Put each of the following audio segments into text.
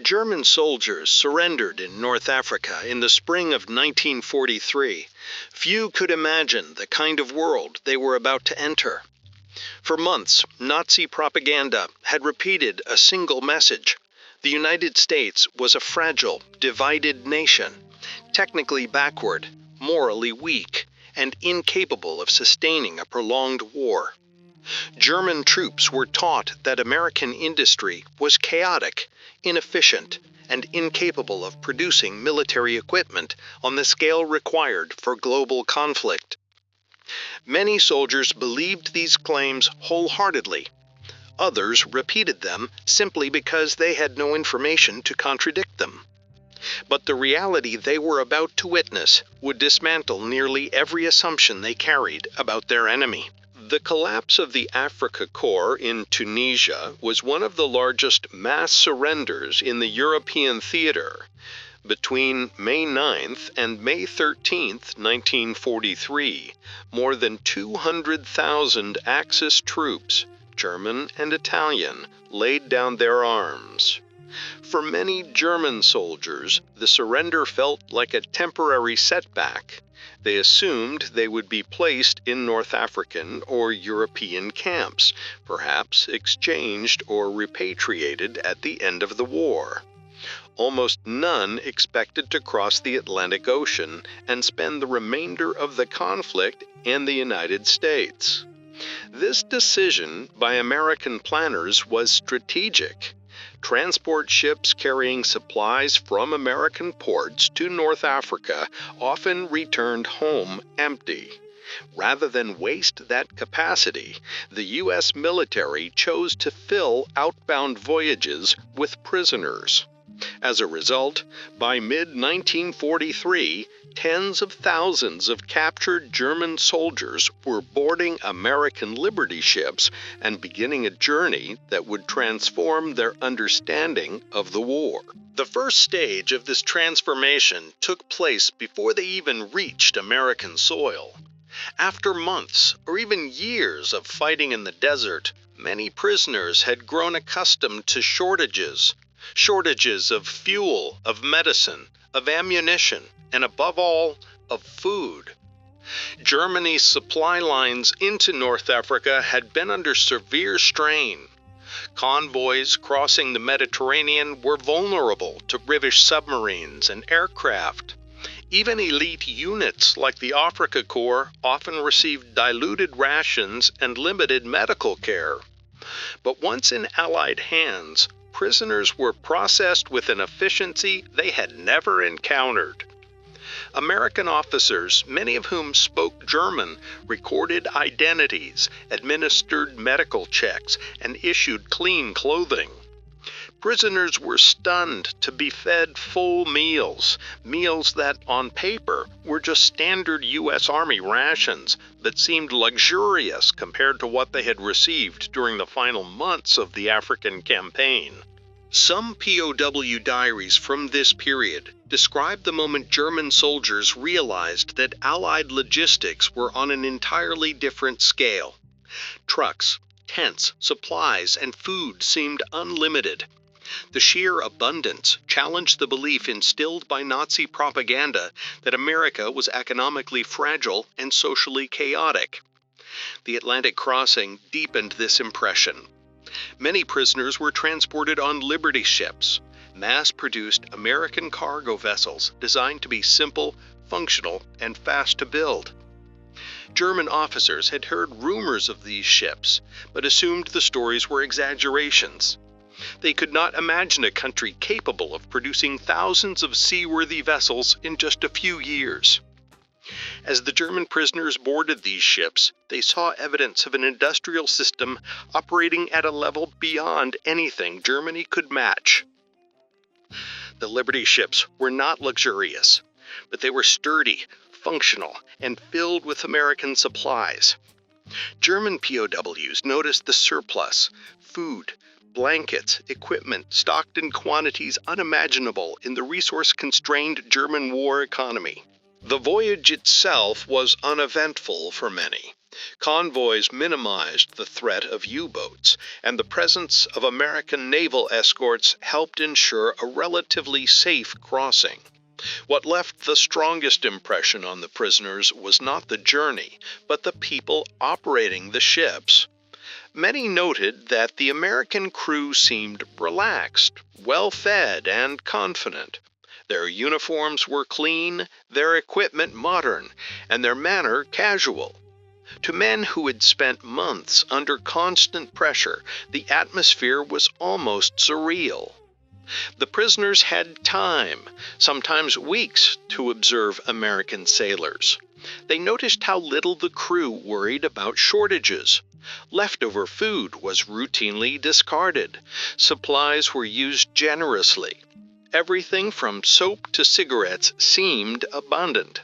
German soldiers surrendered in North Africa in the spring of 1943, few could imagine the kind of world they were about to enter. For months, Nazi propaganda had repeated a single message. The United States was a fragile, divided nation, technically backward, morally weak, and incapable of sustaining a prolonged war. German troops were taught that American industry was chaotic, inefficient, and incapable of producing military equipment on the scale required for global conflict. Many soldiers believed these claims wholeheartedly. Others repeated them simply because they had no information to contradict them. But the reality they were about to witness would dismantle nearly every assumption they carried about their enemy. The collapse of the Afrika Korps in Tunisia was one of the largest mass surrenders in the European theater. Between May 9th and May 13th, 1943, more than 200,000 Axis troops, German and Italian, laid down their arms. For many German soldiers, the surrender felt like a temporary setback. They assumed they would be placed in North African or European camps, perhaps exchanged or repatriated at the end of the war. Almost none expected to cross the Atlantic Ocean and spend the remainder of the conflict in the United States. This decision by American planners was strategic. Transport ships carrying supplies from American ports to North Africa often returned home empty. Rather than waste that capacity, the U.S. military chose to fill outbound voyages with prisoners. As a result, by mid-1943, tens of thousands of captured German soldiers were boarding American Liberty ships and beginning a journey that would transform their understanding of the war. The first stage of this transformation took place before they even reached American soil. After months or even years of fighting in the desert, many prisoners had grown accustomed to shortages of fuel, of medicine, of ammunition, and above all, of food. Germany's supply lines into North Africa had been under severe strain. Convoys crossing the Mediterranean were vulnerable to British submarines and aircraft. Even elite units like the Afrika Korps often received diluted rations and limited medical care. But once in Allied hands, prisoners were processed with an efficiency they had never encountered. American officers, many of whom spoke German, recorded identities, administered medical checks, and issued clean clothing. Prisoners were stunned to be fed full meals that on paper were just standard U.S. Army rations that seemed luxurious compared to what they had received during the final months of the African campaign. Some POW diaries from this period describe the moment German soldiers realized that Allied logistics were on an entirely different scale. Trucks, tents, supplies, and food seemed unlimited. The sheer abundance challenged the belief instilled by Nazi propaganda that America was economically fragile and socially chaotic. The Atlantic crossing deepened this impression. Many prisoners were transported on Liberty ships, mass-produced American cargo vessels designed to be simple, functional, and fast to build. German officers had heard rumors of these ships, but assumed the stories were exaggerations. They could not imagine a country capable of producing thousands of seaworthy vessels in just a few years. As the German prisoners boarded these ships, they saw evidence of an industrial system operating at a level beyond anything Germany could match. The Liberty ships were not luxurious, but they were sturdy, functional, and filled with American supplies. German POWs noticed the surplus, food, blankets, equipment stocked in quantities unimaginable in the resource-constrained German war economy. The voyage itself was uneventful for many. Convoys minimized the threat of U-boats, and the presence of American naval escorts helped ensure a relatively safe crossing. What left the strongest impression on the prisoners was not the journey, but the people operating the ships. Many noted that the American crew seemed relaxed, well-fed, and confident. Their uniforms were clean, their equipment modern, and their manner casual. To men who had spent months under constant pressure, the atmosphere was almost surreal. The prisoners had time, sometimes weeks, to observe American sailors. They noticed how little the crew worried about shortages. Leftover food was routinely discarded. Supplies were used generously. Everything from soap to cigarettes seemed abundant.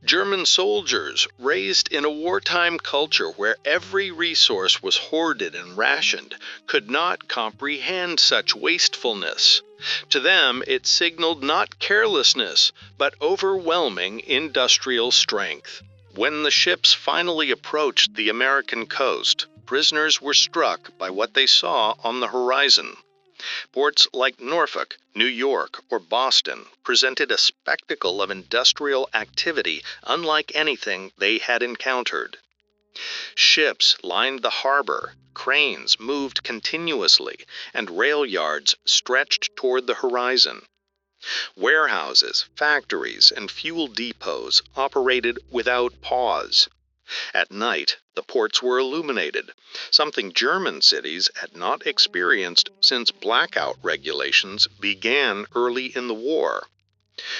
German soldiers, raised in a wartime culture where every resource was hoarded and rationed, could not comprehend such wastefulness. To them, it signaled not carelessness, but overwhelming industrial strength. When the ships finally approached the American coast, prisoners were struck by what they saw on the horizon. Ports like Norfolk, New York, or Boston presented a spectacle of industrial activity unlike anything they had encountered. Ships lined the harbor, cranes moved continuously, and rail yards stretched toward the horizon. Warehouses, factories, and fuel depots operated without pause. At night, the ports were illuminated, something German cities had not experienced since blackout regulations began early in the war.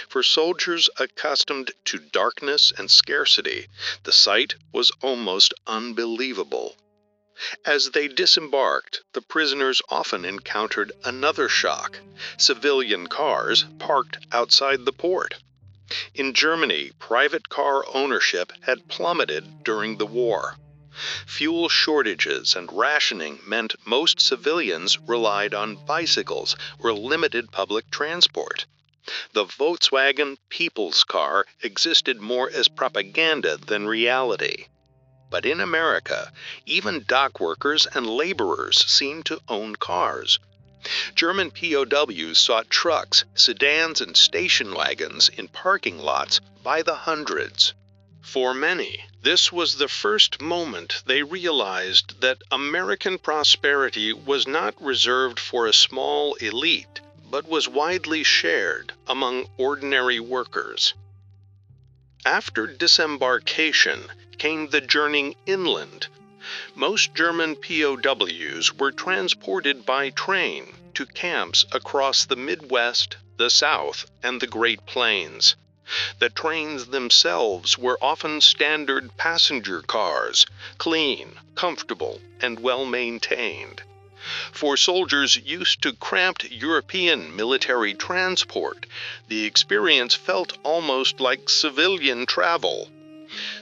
For soldiers accustomed to darkness and scarcity, the sight was almost unbelievable. As they disembarked, the prisoners often encountered another shock: civilian cars parked outside the port. In Germany, private car ownership had plummeted during the war. Fuel shortages and rationing meant most civilians relied on bicycles or limited public transport. The Volkswagen People's Car existed more as propaganda than reality. But in America, even dock workers and laborers seemed to own cars. German POWs saw trucks, sedans, and station wagons in parking lots by the hundreds. For many, this was the first moment they realized that American prosperity was not reserved for a small elite, but was widely shared among ordinary workers. After disembarkation came the journey inland. Most German POWs were transported by train to camps across the Midwest, the South, and the Great Plains. The trains themselves were often standard passenger cars, clean, comfortable, and well-maintained. For soldiers used to cramped European military transport, the experience felt almost like civilian travel.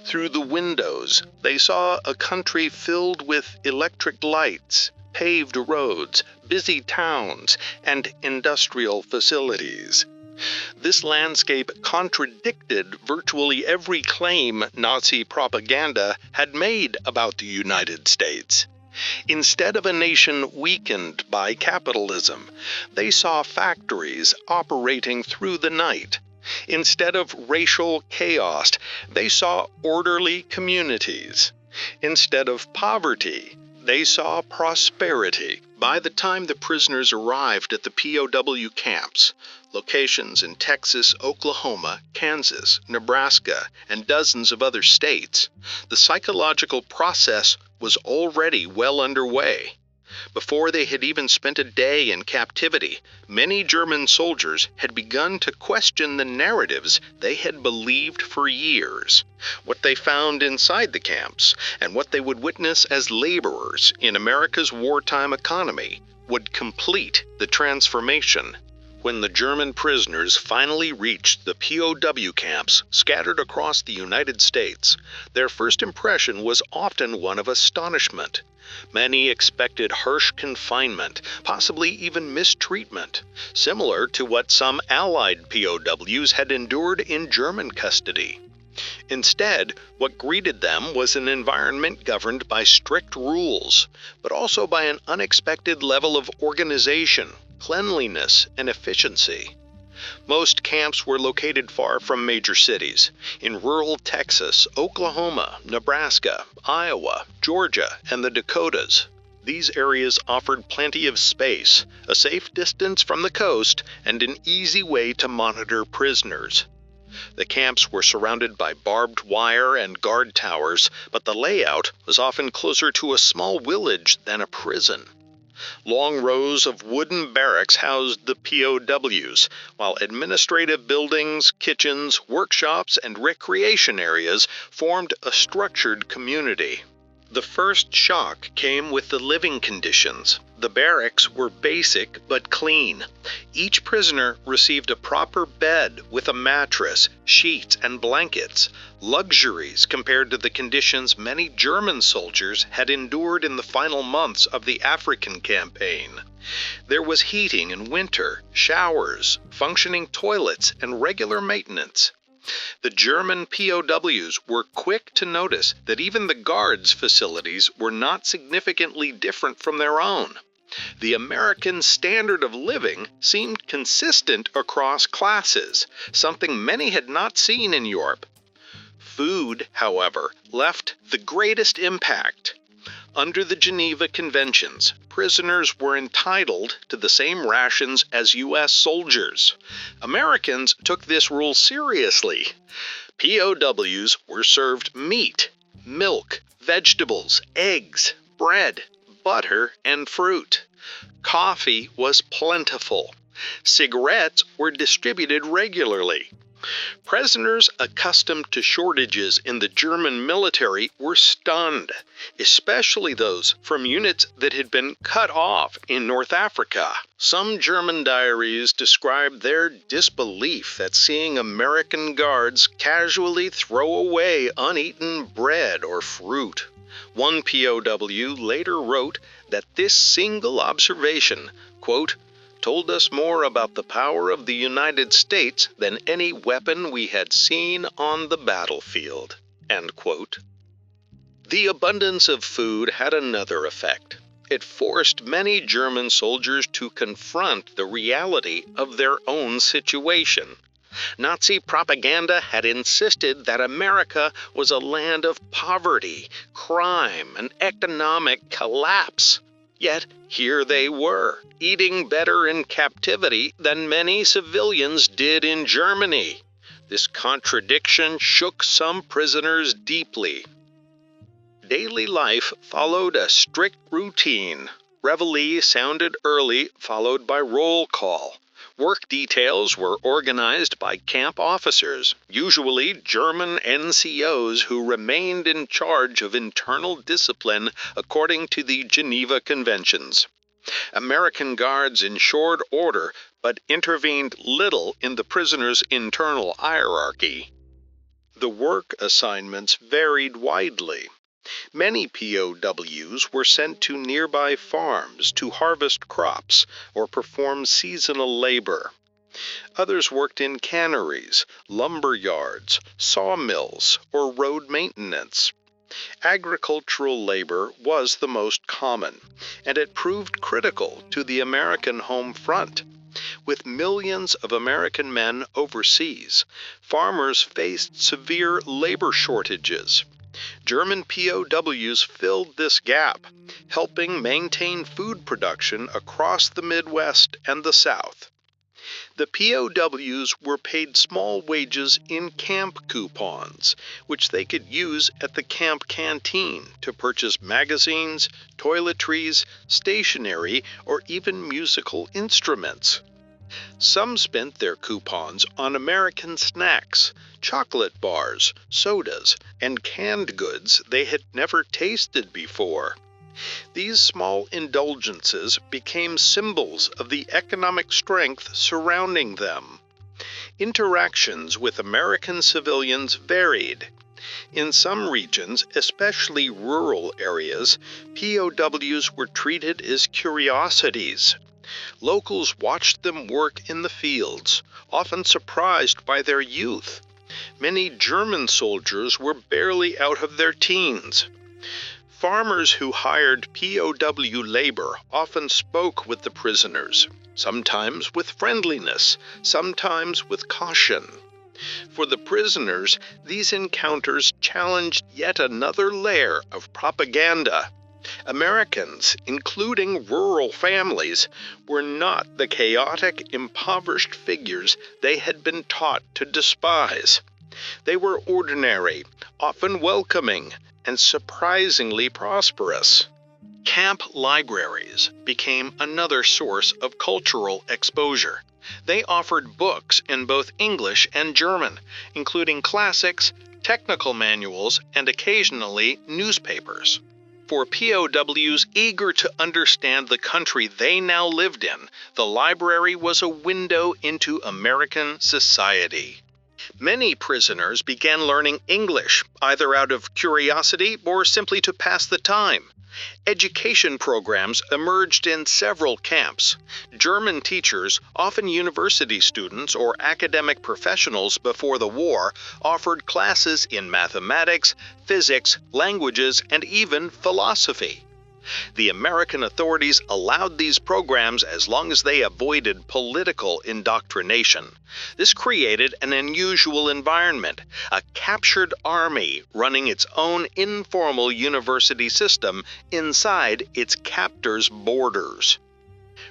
Through the windows, they saw a country filled with electric lights, paved roads, busy towns, and industrial facilities. This landscape contradicted virtually every claim Nazi propaganda had made about the United States. Instead of a nation weakened by capitalism, they saw factories operating through the night. Instead of racial chaos, they saw orderly communities. Instead of poverty, they saw prosperity. By the time the prisoners arrived at the POW camps, locations in Texas, Oklahoma, Kansas, Nebraska, and dozens of other states, the psychological process was already well underway. Before they had even spent a day in captivity, many German soldiers had begun to question the narratives they had believed for years. What they found inside the camps, and what they would witness as laborers in America's wartime economy, would complete the transformation. When the German prisoners finally reached the POW camps scattered across the United States, their first impression was often one of astonishment. Many expected harsh confinement, possibly even mistreatment, similar to what some Allied POWs had endured in German custody. Instead, what greeted them was an environment governed by strict rules, but also by an unexpected level of organization, cleanliness, and efficiency. Most camps were located far from major cities, in rural Texas, Oklahoma, Nebraska, Iowa, Georgia, and the Dakotas. These areas offered plenty of space, a safe distance from the coast, and an easy way to monitor prisoners. The camps were surrounded by barbed wire and guard towers, but the layout was often closer to a small village than a prison. Long rows of wooden barracks housed the POWs, while administrative buildings, kitchens, workshops, and recreation areas formed a structured community. The first shock came with the living conditions. The barracks were basic but clean. Each prisoner received a proper bed with a mattress, sheets, and blankets, luxuries compared to the conditions many German soldiers had endured in the final months of the African campaign. There was heating in winter, showers, functioning toilets, and regular maintenance. The German POWs were quick to notice that even the guards' facilities were not significantly different from their own. The American standard of living seemed consistent across classes, something many had not seen in Europe. Food, however, left the greatest impact. Under the Geneva Conventions, prisoners were entitled to the same rations as U.S. soldiers. Americans took this rule seriously. POWs were served meat, milk, vegetables, eggs, bread, butter, and fruit. Coffee was plentiful. Cigarettes were distributed regularly. Prisoners accustomed to shortages in the German military were stunned, especially those from units that had been cut off in North Africa. Some German diaries described their disbelief at seeing American guards casually throw away uneaten bread or fruit. One POW later wrote that this single observation, quote, told us more about the power of the United States than any weapon we had seen on the battlefield. End quote. The abundance of food had another effect. It forced many German soldiers to confront the reality of their own situation. Nazi propaganda had insisted that America was a land of poverty, crime, and economic collapse. Yet here they were, eating better in captivity than many civilians did in Germany. This contradiction shook some prisoners deeply. Daily life followed a strict routine. Reveille sounded early, followed by roll call. Work details were organized by camp officers, usually German NCOs who remained in charge of internal discipline according to the Geneva Conventions. American guards ensured order, but intervened little in the prisoners' internal hierarchy. The work assignments varied widely. Many POWs were sent to nearby farms to harvest crops or perform seasonal labor. Others worked in canneries, lumber yards, sawmills, or road maintenance. Agricultural labor was the most common, and it proved critical to the American home front. With millions of American men overseas, farmers faced severe labor shortages. German POWs filled this gap, helping maintain food production across the Midwest and the South. The POWs were paid small wages in camp coupons, which they could use at the camp canteen to purchase magazines, toiletries, stationery, or even musical instruments. Some spent their coupons on American snacks, chocolate bars, sodas, and canned goods they had never tasted before. These small indulgences became symbols of the economic strength surrounding them. Interactions with American civilians varied. In some regions, especially rural areas, POWs were treated as curiosities. Locals watched them work in the fields, often surprised by their youth. Many German soldiers were barely out of their teens. Farmers who hired POW labor often spoke with the prisoners, sometimes with friendliness, sometimes with caution. For the prisoners, these encounters challenged yet another layer of propaganda. Americans, including rural families, were not the chaotic, impoverished figures they had been taught to despise. They were ordinary, often welcoming, and surprisingly prosperous. Camp libraries became another source of cultural exposure. They offered books in both English and German, including classics, technical manuals, and occasionally newspapers. For POWs eager to understand the country they now lived in, the library was a window into American society. Many prisoners began learning English, either out of curiosity or simply to pass the time. Education programs emerged in several camps. German teachers, often university students or academic professionals before the war, offered classes in mathematics, physics, languages, and even philosophy. The American authorities allowed these programs as long as they avoided political indoctrination. This created an unusual environment, a captured army running its own informal university system inside its captors' borders.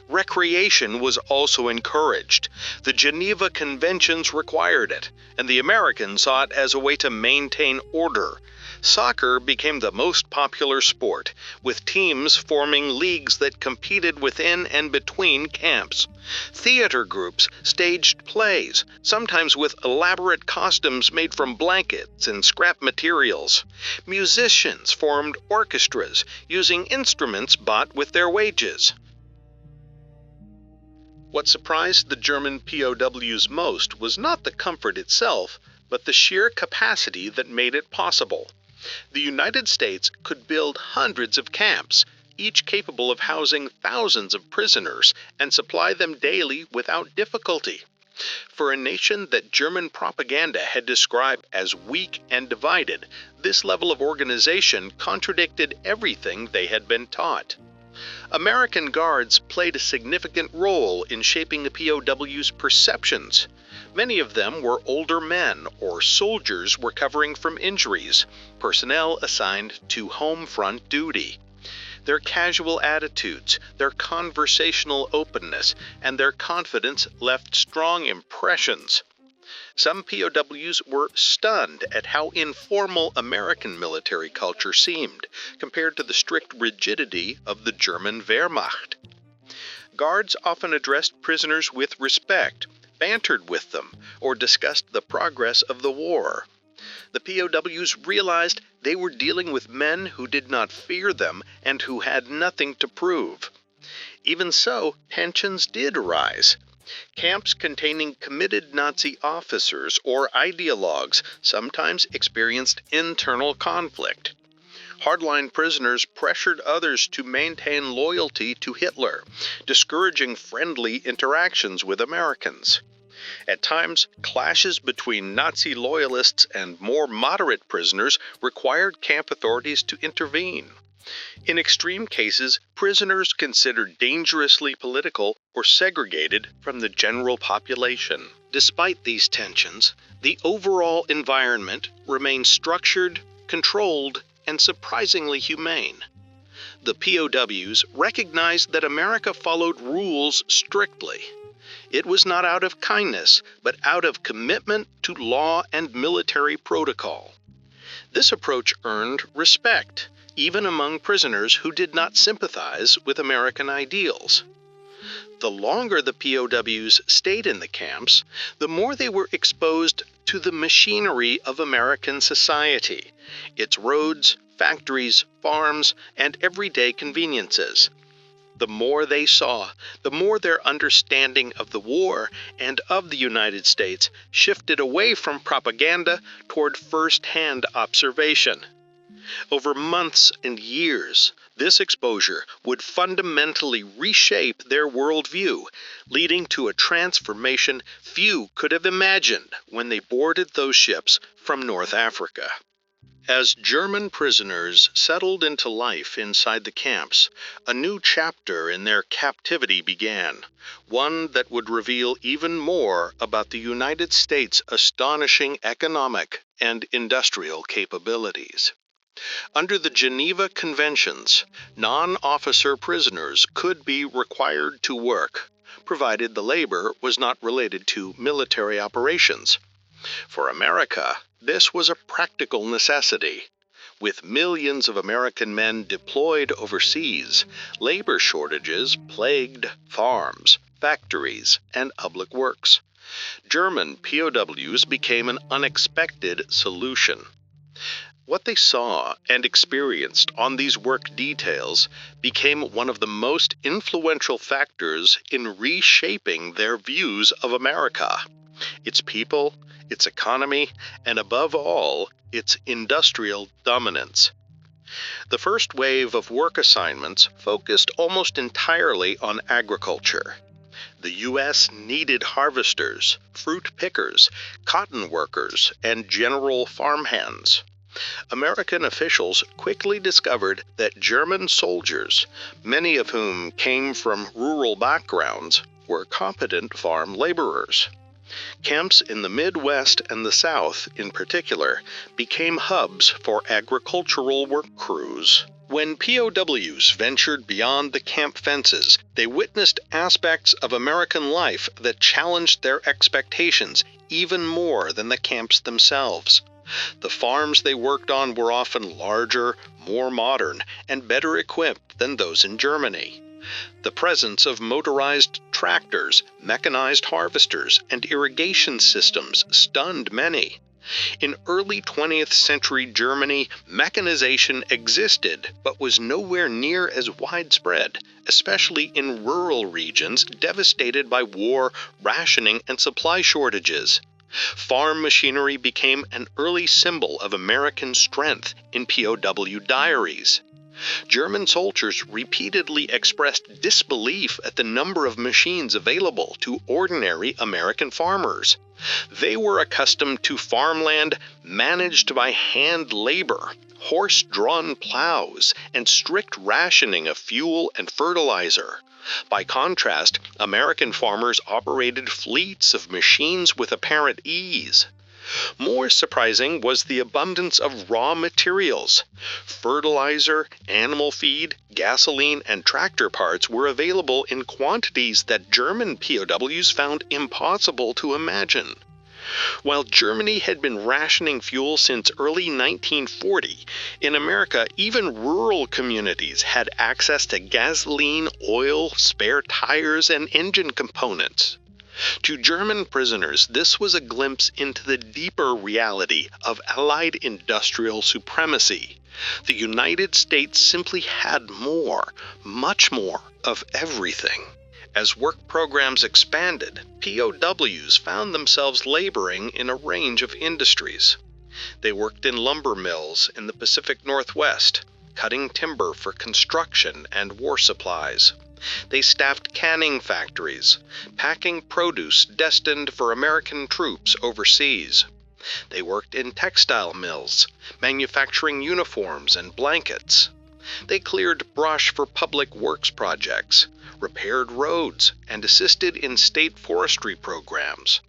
Recreation was also encouraged. The Geneva Conventions required it, and the Americans saw it as a way to maintain order. Soccer became the most popular sport, with teams forming leagues that competed within and between camps. Theater groups staged plays, sometimes with elaborate costumes made from blankets and scrap materials. Musicians formed orchestras, using instruments bought with their wages. What surprised the German POWs most was not the comfort itself, but the sheer capacity that made it possible. The United States could build hundreds of camps, each capable of housing thousands of prisoners, and supply them daily without difficulty. For a nation that German propaganda had described as weak and divided, this level of organization contradicted everything they had been taught. American guards played a significant role in shaping the POWs' perceptions. Many of them were older men or soldiers recovering from injuries, personnel assigned to home front duty. Their casual attitudes, their conversational openness, and their confidence left strong impressions. Some POWs were stunned at how informal American military culture seemed compared to the strict rigidity of the German Wehrmacht. Guards often addressed prisoners with respect, bantered with them, or discussed the progress of the war. The POWs realized they were dealing with men who did not fear them and who had nothing to prove. Even so, tensions did arise. Camps containing committed Nazi officers or ideologues sometimes experienced internal conflict. Hardline prisoners pressured others to maintain loyalty to Hitler, discouraging friendly interactions with Americans. At times, clashes between Nazi loyalists and more moderate prisoners required camp authorities to intervene. In extreme cases, prisoners considered dangerously political or segregated from the general population. Despite these tensions, the overall environment remained structured, controlled, and surprisingly humane. The POWs recognized that America followed rules strictly. It was not out of kindness, but out of commitment to law and military protocol. This approach earned respect, even among prisoners who did not sympathize with American ideals. The longer the POWs stayed in the camps, the more they were exposed to the machinery of American society, its roads, factories, farms, and everyday conveniences. The more they saw, the more their understanding of the war and of the United States shifted away from propaganda toward first-hand observation. Over months and years, This exposure would fundamentally reshape their worldview, leading to a transformation few could have imagined when they boarded those ships from North Africa. As German prisoners settled into life inside the camps, a new chapter in their captivity began, one that would reveal even more about the United States' astonishing economic and industrial capabilities. Under the Geneva Conventions, non-officer prisoners could be required to work, provided the labor was not related to military operations. For America, this was a practical necessity. With millions of American men deployed overseas, labor shortages plagued farms, factories, and public works. German POWs became an unexpected solution. What they saw and experienced on these work details became one of the most influential factors in reshaping their views of America, its people, its economy, and above all, its industrial dominance. The first wave of work assignments focused almost entirely on agriculture. The U.S. needed harvesters, fruit pickers, cotton workers, and general farmhands. American officials quickly discovered that German soldiers, many of whom came from rural backgrounds, were competent farm laborers. Camps in the Midwest and the South, in particular, became hubs for agricultural work crews. When POWs ventured beyond the camp fences, they witnessed aspects of American life that challenged their expectations even more than the camps themselves. The farms they worked on were often larger, more modern, and better equipped than those in Germany. The presence of motorized tractors, mechanized harvesters, and irrigation systems stunned many. In early 20th century Germany, mechanization existed but was nowhere near as widespread, especially in rural regions devastated by war, rationing, and supply shortages. Farm machinery became an early symbol of American strength in POW diaries. German soldiers repeatedly expressed disbelief at the number of machines available to ordinary American farmers. They were accustomed to farmland managed by hand labor, horse-drawn plows, and strict rationing of fuel and fertilizer. By contrast, American farmers operated fleets of machines with apparent ease. More surprising was the abundance of raw materials. Fertilizer, animal feed, gasoline, and tractor parts were available in quantities that German POWs found impossible to imagine. While Germany had been rationing fuel since early 1940, in America, even rural communities had access to gasoline, oil, spare tires, and engine components. To German prisoners, this was a glimpse into the deeper reality of Allied industrial supremacy. The United States simply had more, much more, of everything. As work programs expanded, POWs found themselves laboring in a range of industries. They worked in lumber mills in the Pacific Northwest, cutting timber for construction and war supplies. They staffed canning factories, packing produce destined for American troops overseas. They worked in textile mills, manufacturing uniforms and blankets. They cleared brush for public works projects, repaired roads, and assisted in state forestry programs.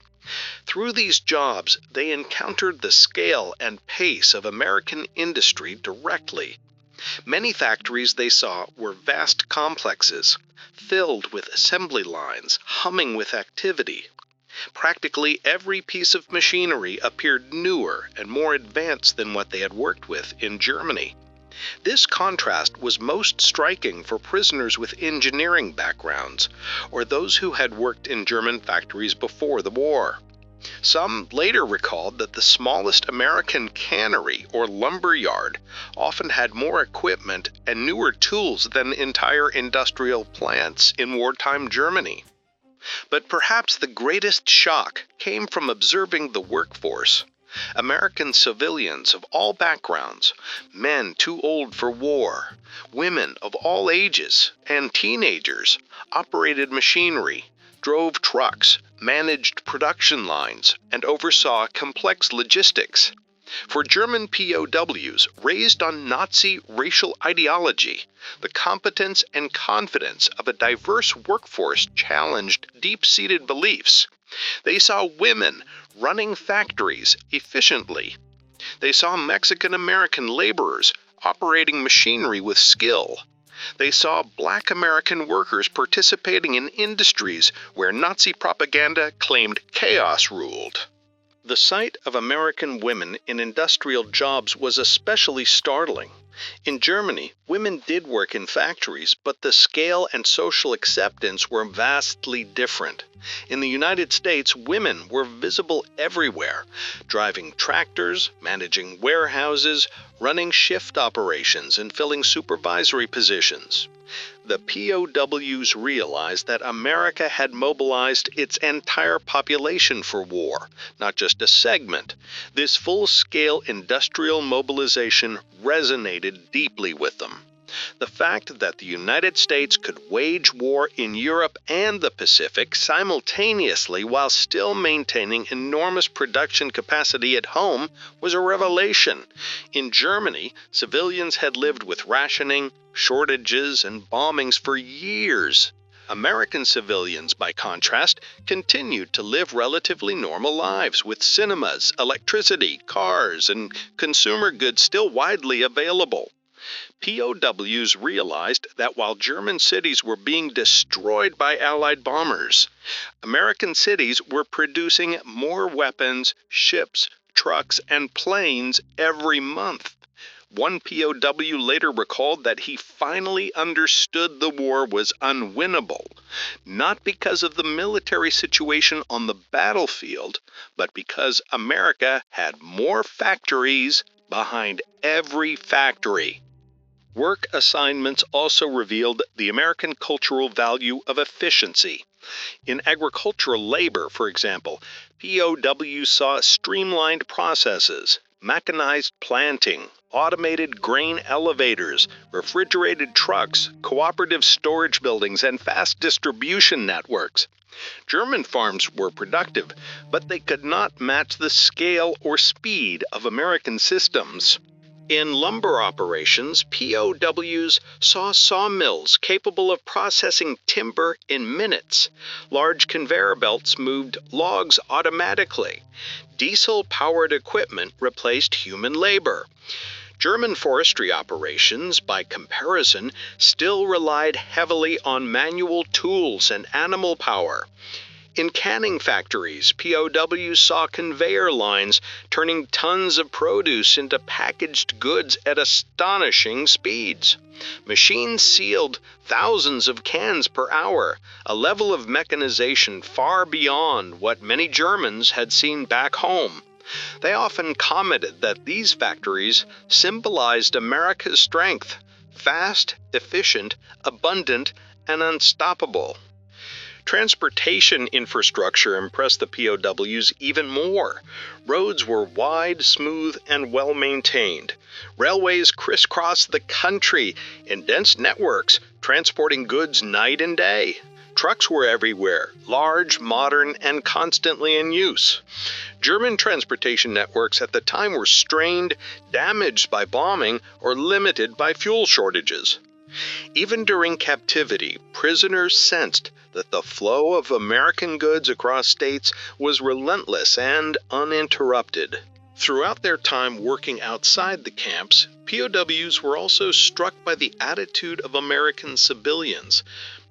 Through these jobs, they encountered the scale and pace of American industry directly. Many factories they saw were vast complexes, filled with assembly lines, humming with activity. Practically every piece of machinery appeared newer and more advanced than what they had worked with in Germany. This contrast was most striking for prisoners with engineering backgrounds, or those who had worked in German factories before the war. Some later recalled that the smallest American cannery or lumber yard often had more equipment and newer tools than entire industrial plants in wartime Germany. But perhaps the greatest shock came from observing the workforce. American civilians of all backgrounds, men too old for war, women of all ages, and teenagers, operated machinery, drove trucks, managed production lines, and oversaw complex logistics. For German POWs raised on Nazi racial ideology, the competence and confidence of a diverse workforce challenged deep-seated beliefs. They saw women running factories efficiently. They saw Mexican-American laborers operating machinery with skill. They saw Black American workers participating in industries where Nazi propaganda claimed chaos ruled. The sight of American women in industrial jobs was especially startling. In Germany, women did work in factories, but the scale and social acceptance were vastly different. In the United States, women were visible everywhere, driving tractors, managing warehouses, running shift operations, and filling supervisory positions. The POWs realized that America had mobilized its entire population for war, not just a segment. This full-scale industrial mobilization resonated deeply with them. The fact that the United States could wage war in Europe and the Pacific simultaneously while still maintaining enormous production capacity at home was a revelation. In Germany, civilians had lived with rationing, shortages, and bombings for years. American civilians, by contrast, continued to live relatively normal lives with cinemas, electricity, cars, and consumer goods still widely available. POWs realized that while German cities were being destroyed by Allied bombers, American cities were producing more weapons, ships, trucks, and planes every month. One POW later recalled that he finally understood the war was unwinnable, not because of the military situation on the battlefield, but because America had more factories behind every factory. Work assignments also revealed the American cultural value of efficiency. In agricultural labor, for example, POWs saw streamlined processes, mechanized planting, automated grain elevators, refrigerated trucks, cooperative storage buildings, and fast distribution networks. German farms were productive, but they could not match the scale or speed of American systems. In lumber operations, POWs saw sawmills capable of processing timber in minutes. Large conveyor belts moved logs automatically. Diesel-powered equipment replaced human labor. German forestry operations, by comparison, still relied heavily on manual tools and animal power. In canning factories, POWs saw conveyor lines turning tons of produce into packaged goods at astonishing speeds. Machines sealed thousands of cans per hour, a level of mechanization far beyond what many Germans had seen back home. They often commented that these factories symbolized America's strength: fast, efficient, abundant, and unstoppable. Transportation infrastructure impressed the POWs even more. Roads were wide, smooth, and well-maintained. Railways crisscrossed the country in dense networks, transporting goods night and day. Trucks were everywhere, large, modern, and constantly in use. German transportation networks at the time were strained, damaged by bombing, or limited by fuel shortages. Even during captivity, prisoners sensed that the flow of American goods across states was relentless and uninterrupted. Throughout their time working outside the camps, POWs were also struck by the attitude of American civilians.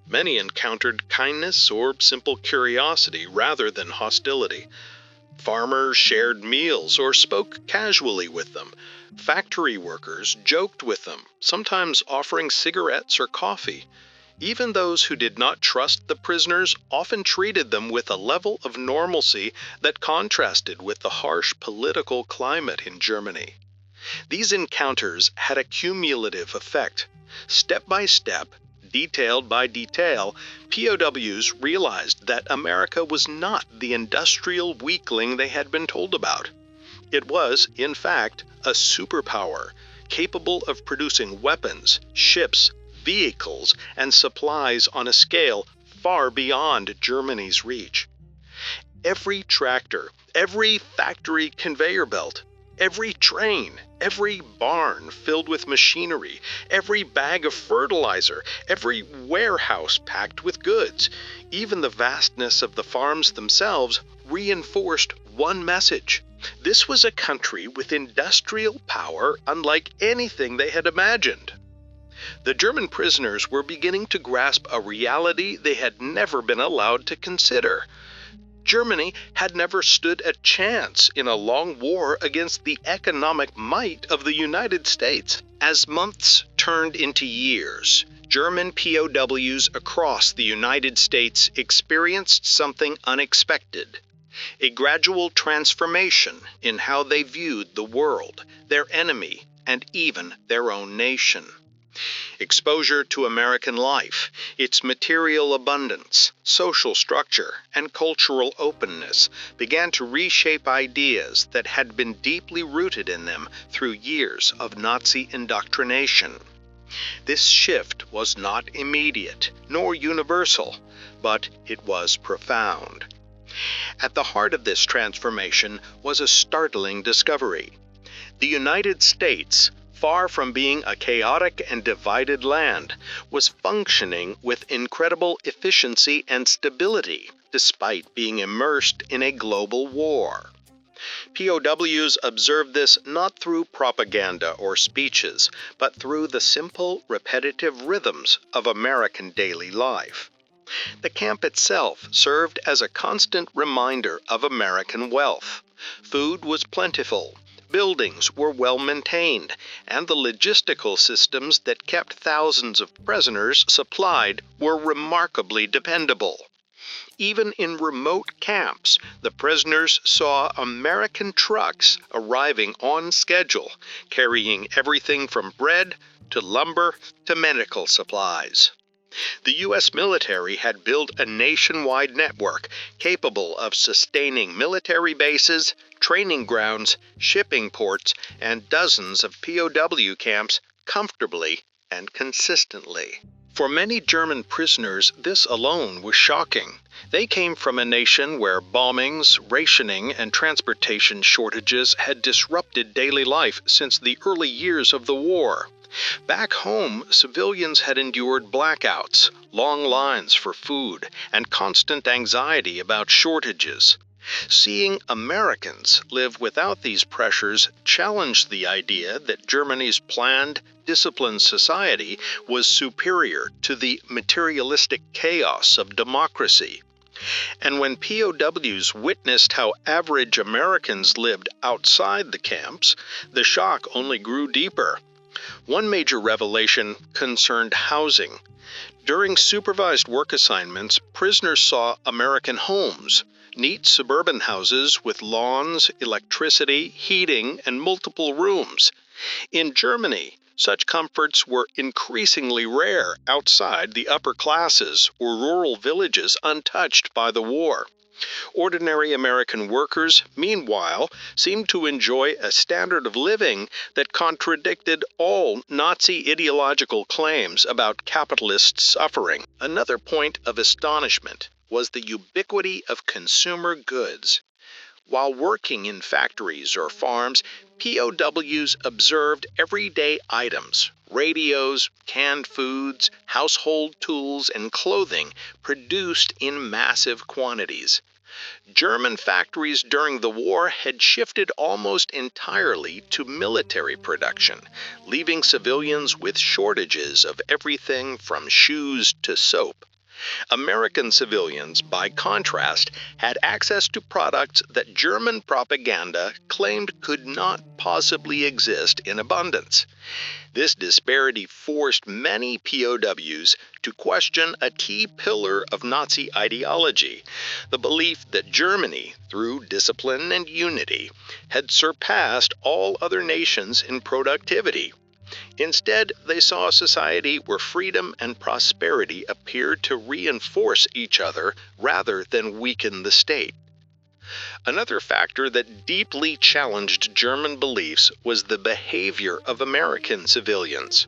Many encountered kindness or simple curiosity rather than hostility. Farmers shared meals or spoke casually with them. Factory workers joked with them, sometimes offering cigarettes or coffee. Even those who did not trust the prisoners often treated them with a level of normalcy that contrasted with the harsh political climate in Germany. These encounters had a cumulative effect. Step by step, detail by detail, POWs realized that America was not the industrial weakling they had been told about. It was, in fact, a superpower, capable of producing weapons, ships, vehicles, and supplies on a scale far beyond Germany's reach. Every tractor, every factory conveyor belt, every train, every barn filled with machinery, every bag of fertilizer, every warehouse packed with goods, even the vastness of the farms themselves reinforced one message. This was a country with industrial power unlike anything they had imagined. The German prisoners were beginning to grasp a reality they had never been allowed to consider. Germany had never stood a chance in a long war against the economic might of the United States. As months turned into years, German POWs across the United States experienced something unexpected. A gradual transformation in how they viewed the world, their enemy, and even their own nation. Exposure to American life, its material abundance, social structure, and cultural openness began to reshape ideas that had been deeply rooted in them through years of Nazi indoctrination. This shift was not immediate nor universal, but it was profound. At the heart of this transformation was a startling discovery. The United States, far from being a chaotic and divided land, was functioning with incredible efficiency and stability, despite being immersed in a global war. POWs observed this not through propaganda or speeches, but through the simple, repetitive rhythms of American daily life. The camp itself served as a constant reminder of American wealth. Food was plentiful. Buildings were well maintained, and the logistical systems that kept thousands of prisoners supplied were remarkably dependable. Even in remote camps, the prisoners saw American trucks arriving on schedule, carrying everything from bread to lumber to medical supplies. The U.S. military had built a nationwide network capable of sustaining military bases, training grounds, shipping ports, and dozens of POW camps comfortably and consistently. For many German prisoners, this alone was shocking. They came from a nation where bombings, rationing, and transportation shortages had disrupted daily life since the early years of the war. Back home, civilians had endured blackouts, long lines for food, and constant anxiety about shortages. Seeing Americans live without these pressures challenged the idea that Germany's planned, disciplined society was superior to the materialistic chaos of democracy. And when POWs witnessed how average Americans lived outside the camps, the shock only grew deeper. One major revelation concerned housing. During supervised work assignments, prisoners saw American homes, neat suburban houses with lawns, electricity, heating, and multiple rooms. In Germany, such comforts were increasingly rare outside the upper classes or rural villages untouched by the war. Ordinary American workers, meanwhile, seemed to enjoy a standard of living that contradicted all Nazi ideological claims about capitalist suffering. Another point of astonishment was the ubiquity of consumer goods. While working in factories or farms, POWs observed everyday items, radios, canned foods, household tools, and clothing produced in massive quantities. German factories during the war had shifted almost entirely to military production, leaving civilians with shortages of everything from shoes to soap. American civilians, by contrast, had access to products that German propaganda claimed could not possibly exist in abundance. This disparity forced many POWs to question a key pillar of Nazi ideology, the belief that Germany, through discipline and unity, had surpassed all other nations in productivity. Instead, they saw a society where freedom and prosperity appeared to reinforce each other rather than weaken the state. Another factor that deeply challenged German beliefs was the behavior of American civilians.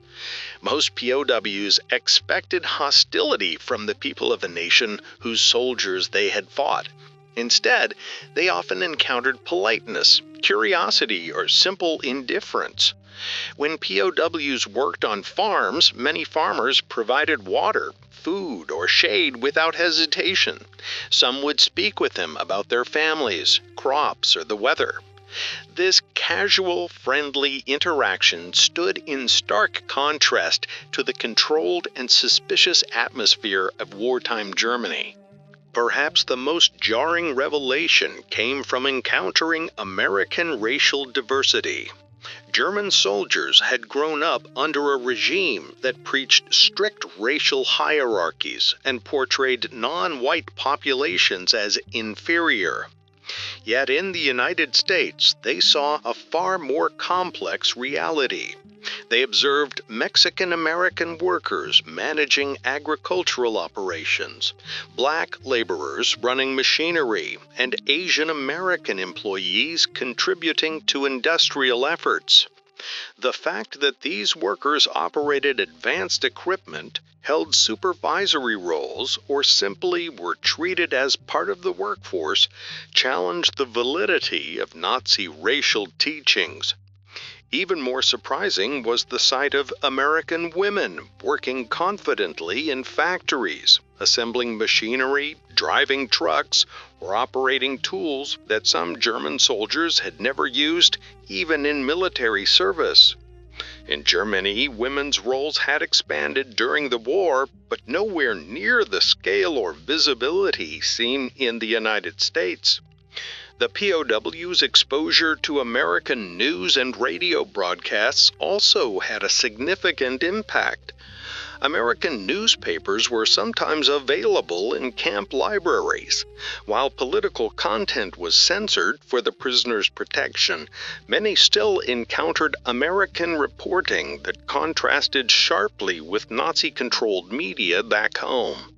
Most POWs expected hostility from the people of a nation whose soldiers they had fought. Instead, they often encountered politeness, curiosity, or simple indifference. When POWs worked on farms, many farmers provided water, food, or shade without hesitation. Some would speak with them about their families, crops, or the weather. This casual, friendly interaction stood in stark contrast to the controlled and suspicious atmosphere of wartime Germany. Perhaps the most jarring revelation came from encountering American racial diversity. German soldiers had grown up under a regime that preached strict racial hierarchies and portrayed non-white populations as inferior. Yet in the United States, they saw a far more complex reality. They observed Mexican-American workers managing agricultural operations, black laborers running machinery, and Asian-American employees contributing to industrial efforts. The fact that these workers operated advanced equipment, held supervisory roles, or simply were treated as part of the workforce challenged the validity of Nazi racial teachings. Even more surprising was the sight of American women working confidently in factories, assembling machinery, driving trucks, or operating tools that some German soldiers had never used, even in military service. In Germany, women's roles had expanded during the war, but nowhere near the scale or visibility seen in the United States. The POW's exposure to American news and radio broadcasts also had a significant impact. American newspapers were sometimes available in camp libraries. While political content was censored for the prisoners' protection, many still encountered American reporting that contrasted sharply with Nazi-controlled media back home.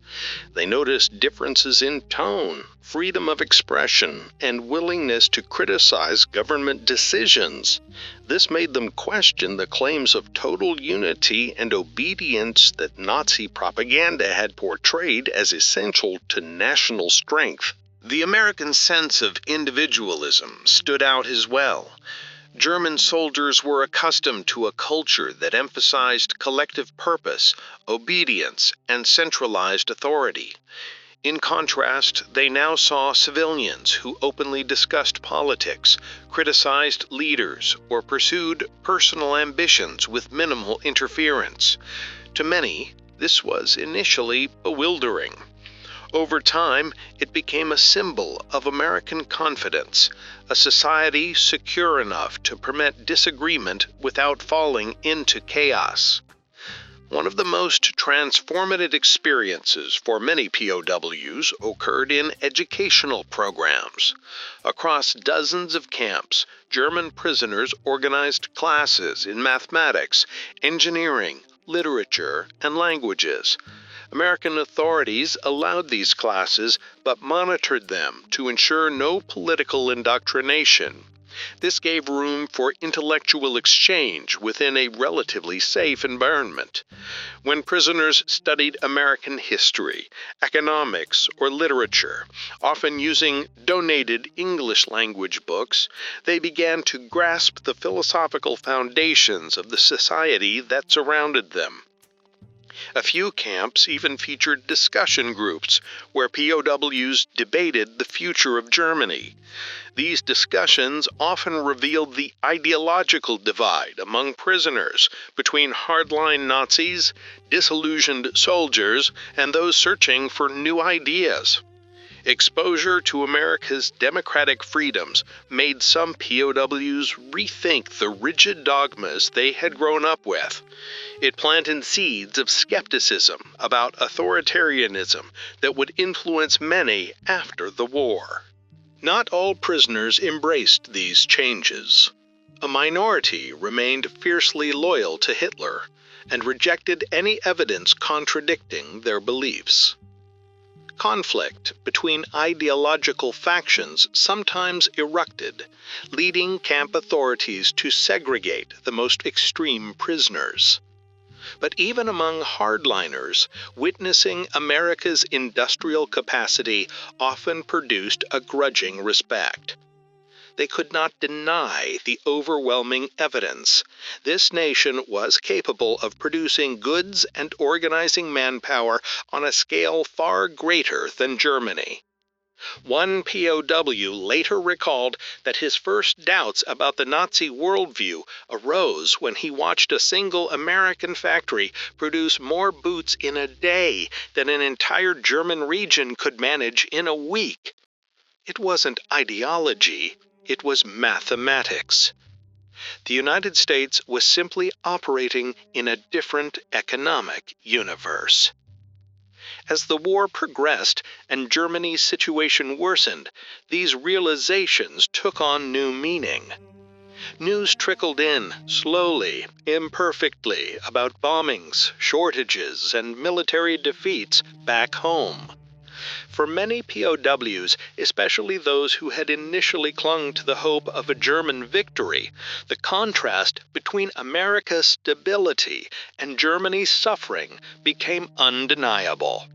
They noticed differences in tone, freedom of expression, and willingness to criticize government decisions. This made them question the claims of total unity and obedience that Nazi propaganda had portrayed as essential to national strength. The American sense of individualism stood out as well. German soldiers were accustomed to a culture that emphasized collective purpose, obedience, and centralized authority. In contrast, they now saw civilians who openly discussed politics, criticized leaders, or pursued personal ambitions with minimal interference. To many, this was initially bewildering. Over time, it became a symbol of American confidence, a society secure enough to permit disagreement without falling into chaos. One of the most transformative experiences for many POWs occurred in educational programs. Across dozens of camps, German prisoners organized classes in mathematics, engineering, literature, and languages. American authorities allowed these classes but monitored them to ensure no political indoctrination. This gave room for intellectual exchange within a relatively safe environment. When prisoners studied American history, economics, or literature, often using donated English language books, they began to grasp the philosophical foundations of the society that surrounded them. A few camps even featured discussion groups where POWs debated the future of Germany. These discussions often revealed the ideological divide among prisoners between hardline Nazis, disillusioned soldiers, and those searching for new ideas. Exposure to America's democratic freedoms made some POWs rethink the rigid dogmas they had grown up with. It planted seeds of skepticism about authoritarianism that would influence many after the war. Not all prisoners embraced these changes. A minority remained fiercely loyal to Hitler and rejected any evidence contradicting their beliefs. Conflict between ideological factions sometimes erupted, leading camp authorities to segregate the most extreme prisoners. But even among hardliners, witnessing America's industrial capacity often produced a grudging respect. They could not deny the overwhelming evidence. This nation was capable of producing goods and organizing manpower on a scale far greater than Germany. One POW later recalled that his first doubts about the Nazi worldview arose when he watched a single American factory produce more boots in a day than an entire German region could manage in a week. It wasn't ideology. It was mathematics. The United States was simply operating in a different economic universe. As the war progressed and Germany's situation worsened, these realizations took on new meaning. News trickled in, slowly, imperfectly, about bombings, shortages, and military defeats back home. For many POWs, especially those who had initially clung to the hope of a German victory, the contrast between America's stability and Germany's suffering became undeniable.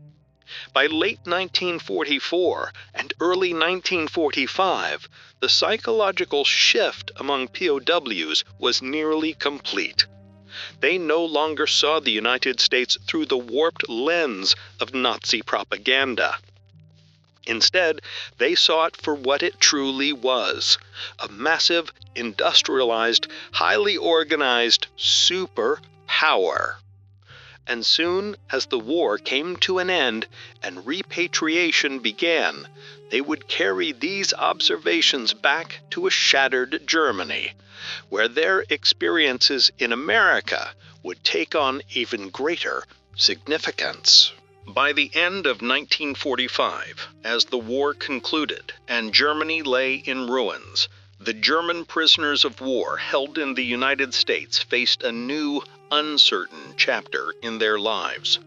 By late 1944 and early 1945, the psychological shift among POWs was nearly complete. They no longer saw the United States through the warped lens of Nazi propaganda. Instead, they saw it for what it truly was: a massive, industrialized, highly organized superpower. And soon as the war came to an end and repatriation began, they would carry these observations back to a shattered Germany, where their experiences in America would take on even greater significance. By the end of 1945, as the war concluded and Germany lay in ruins, the German prisoners of war held in the United States faced a new, uncertain chapter in their lives.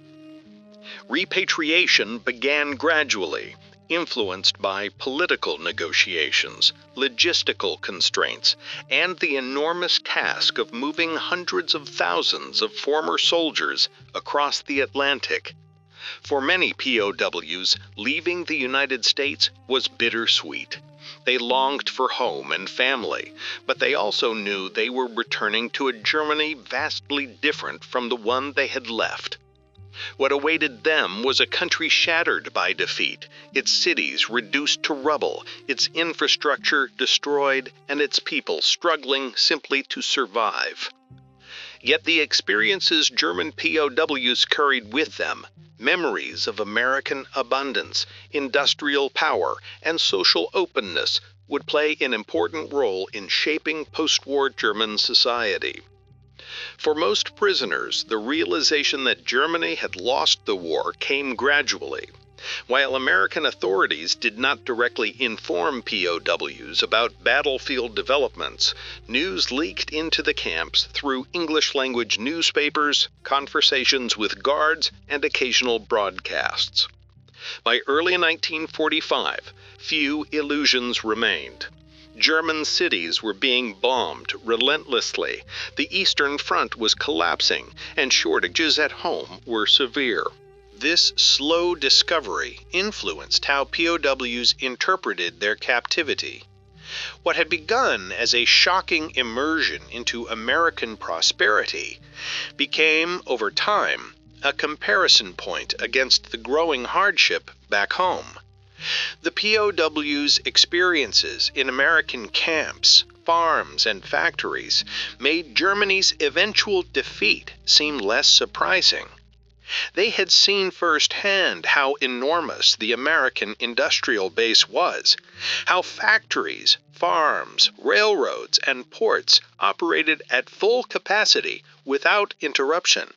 Repatriation began gradually, influenced by political negotiations, logistical constraints, and the enormous task of moving hundreds of thousands of former soldiers across the Atlantic. For many POWs, leaving the United States was bittersweet. They longed for home and family, but they also knew they were returning to a Germany vastly different from the one they had left. What awaited them was a country shattered by defeat, its cities reduced to rubble, its infrastructure destroyed, and its people struggling simply to survive. Yet the experiences German POWs carried with them, memories of American abundance, industrial power, and social openness, would play an important role in shaping post-war German society. For most prisoners, the realization that Germany had lost the war came gradually. While American authorities did not directly inform POWs about battlefield developments, news leaked into the camps through English-language newspapers, conversations with guards, and occasional broadcasts. By early 1945, few illusions remained. German cities were being bombed relentlessly, the Eastern Front was collapsing, and shortages at home were severe. This slow discovery influenced how POWs interpreted their captivity. What had begun as a shocking immersion into American prosperity became, over time, a comparison point against the growing hardship back home. The POWs' experiences in American camps, farms, and factories made Germany's eventual defeat seem less surprising. They had seen firsthand how enormous the American industrial base was, how factories, farms, railroads, and ports operated at full capacity without interruption.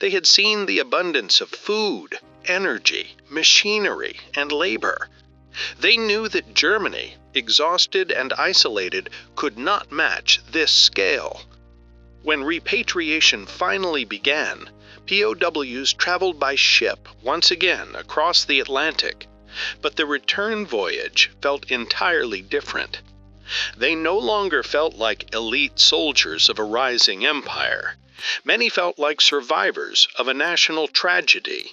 They had seen the abundance of food, energy, machinery, and labor. They knew that Germany, exhausted and isolated, could not match this scale. When repatriation finally began, POWs traveled by ship once again across the Atlantic, but the return voyage felt entirely different. They no longer felt like elite soldiers of a rising empire. Many felt like survivors of a national tragedy,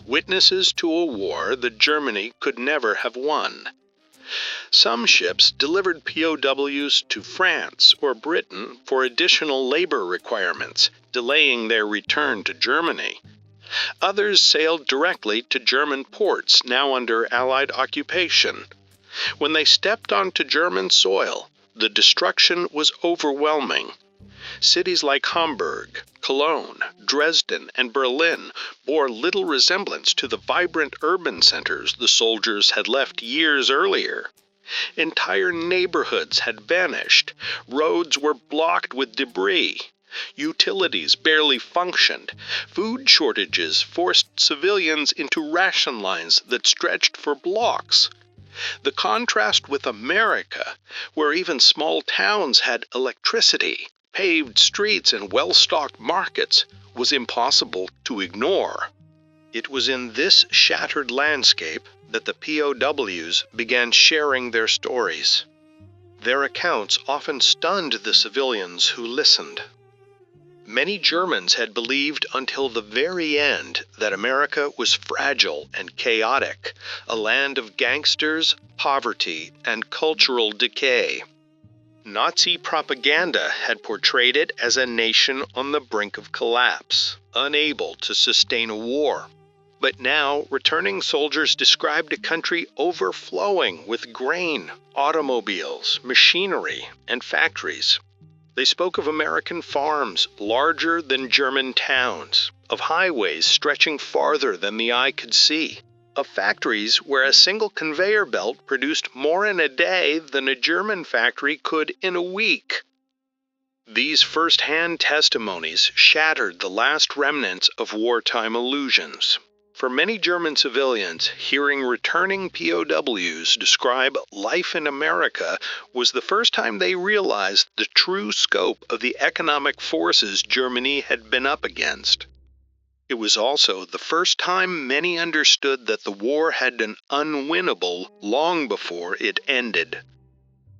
witnesses to a war that Germany could never have won. Some ships delivered POWs to France or Britain for additional labor requirements, delaying their return to Germany. Others sailed directly to German ports now under Allied occupation. When they stepped onto German soil, the destruction was overwhelming. Cities like Hamburg, Cologne, Dresden, and Berlin bore little resemblance to the vibrant urban centers the soldiers had left years earlier. Entire neighborhoods had vanished. Roads were blocked with debris. Utilities barely functioned. Food shortages forced civilians into ration lines that stretched for blocks. The contrast with America, where even small towns had electricity, paved streets, and well-stocked markets, was impossible to ignore. It was in this shattered landscape that the POWs began sharing their stories. Their accounts often stunned the civilians who listened. Many Germans had believed until the very end that America was fragile and chaotic, a land of gangsters, poverty, and cultural decay. Nazi propaganda had portrayed it as a nation on the brink of collapse, unable to sustain a war. But now, returning soldiers described a country overflowing with grain, automobiles, machinery, and factories. They spoke of American farms larger than German towns, of highways stretching farther than the eye could see, of factories where a single conveyor belt produced more in a day than a German factory could in a week. These first-hand testimonies shattered the last remnants of wartime illusions. For many German civilians, hearing returning POWs describe life in America was the first time they realized the true scope of the economic forces Germany had been up against. It was also the first time many understood that the war had been unwinnable long before it ended.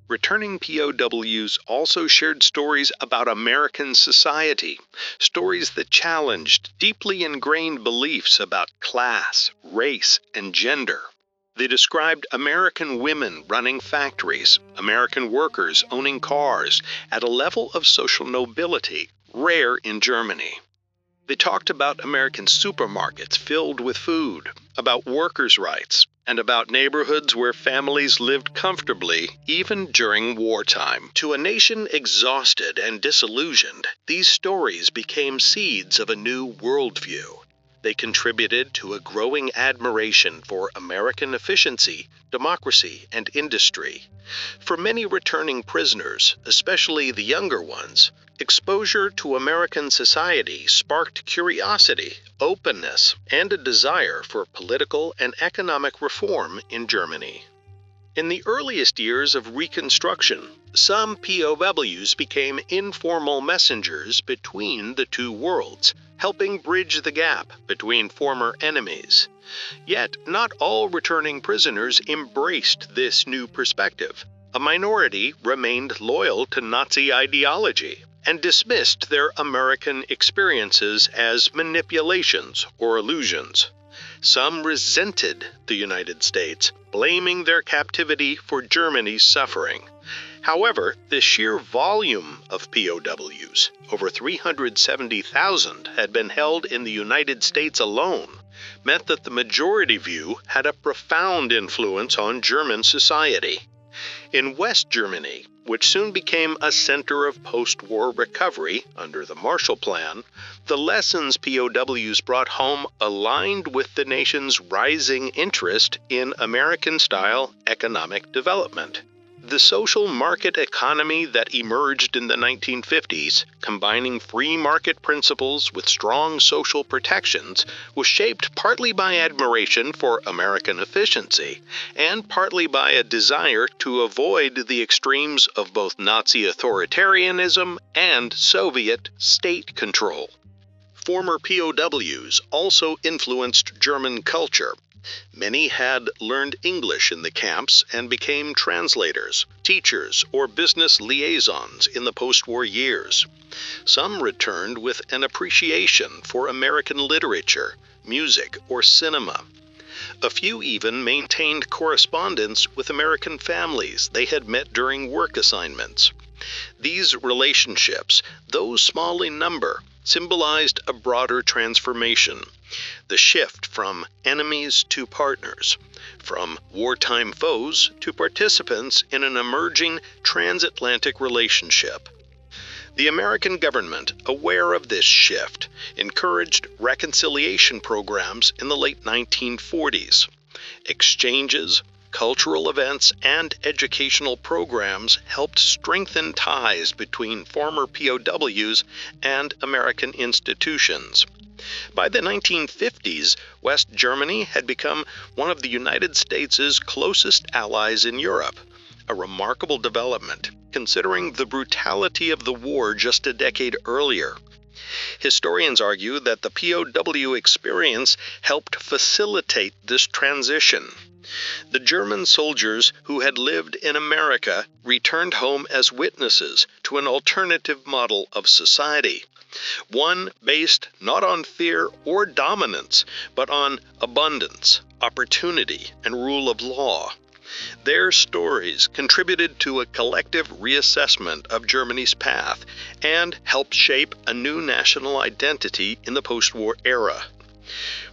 Returning POWs also shared stories about American society, stories that challenged deeply ingrained beliefs about class, race, and gender. They described American women running factories, American workers owning cars, at a level of social nobility rare in Germany. They talked about American supermarkets filled with food, about workers' rights, and about neighborhoods where families lived comfortably even during wartime. To a nation exhausted and disillusioned, these stories became seeds of a new worldview. They contributed to a growing admiration for American efficiency, democracy, and industry. For many returning prisoners, especially the younger ones, exposure to American society sparked curiosity, openness, and a desire for political and economic reform in Germany. In the earliest years of Reconstruction, some POWs became informal messengers between the two worlds, helping bridge the gap between former enemies. Yet, not all returning prisoners embraced this new perspective. A minority remained loyal to Nazi ideology and dismissed their American experiences as manipulations or illusions. Some resented the United States, blaming their captivity for Germany's suffering. However, the sheer volume of POWs, over 370,000, had been held in the United States alone, meant that the majority view had a profound influence on German society. In West Germany, which soon became a center of post-war recovery under the Marshall Plan, the lessons POWs brought home aligned with the nation's rising interest in American-style economic development. The social market economy that emerged in the 1950s, combining free market principles with strong social protections, was shaped partly by admiration for American efficiency, and partly by a desire to avoid the extremes of both Nazi authoritarianism and Soviet state control. Former POWs also influenced German culture. Many had learned English in the camps and became translators, teachers, or business liaisons in the post-war years. Some returned with an appreciation for American literature, music, or cinema. A few even maintained correspondence with American families they had met during work assignments. These relationships, though small in number, symbolized a broader transformation, the shift from enemies to partners, from wartime foes to participants in an emerging transatlantic relationship. The American government, aware of this shift, encouraged reconciliation programs in the late 1940s. Exchanges, cultural events, and educational programs helped strengthen ties between former POWs and American institutions. By the 1950s, West Germany had become one of the United States' closest allies in Europe, a remarkable development considering the brutality of the war just a decade earlier. Historians argue that the POW experience helped facilitate this transition. The German soldiers who had lived in America returned home as witnesses to an alternative model of society, one based not on fear or dominance, but on abundance, opportunity, and rule of law. Their stories contributed to a collective reassessment of Germany's path and helped shape a new national identity in the post-war era.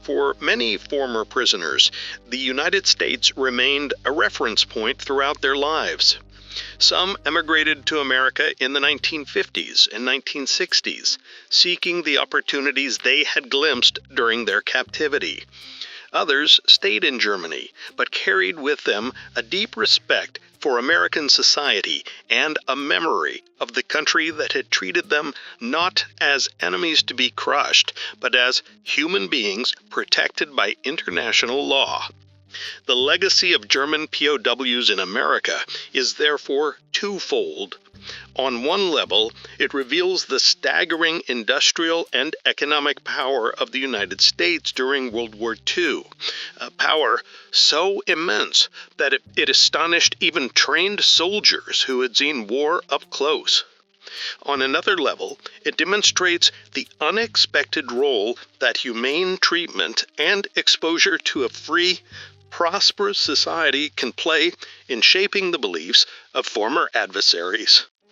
For many former prisoners, the United States remained a reference point throughout their lives. Some emigrated to America in the 1950s and 1960s, seeking the opportunities they had glimpsed during their captivity. Others stayed in Germany, but carried with them a deep respect for American society and a memory of the country that had treated them not as enemies to be crushed, but as human beings protected by international law. The legacy of German POWs in America is therefore twofold. On one level, it reveals the staggering industrial and economic power of the United States during World War II, a power so immense that it astonished even trained soldiers who had seen war up close. On another level, it demonstrates the unexpected role that humane treatment and exposure to a free, prosperous society can play in shaping the beliefs of former adversaries.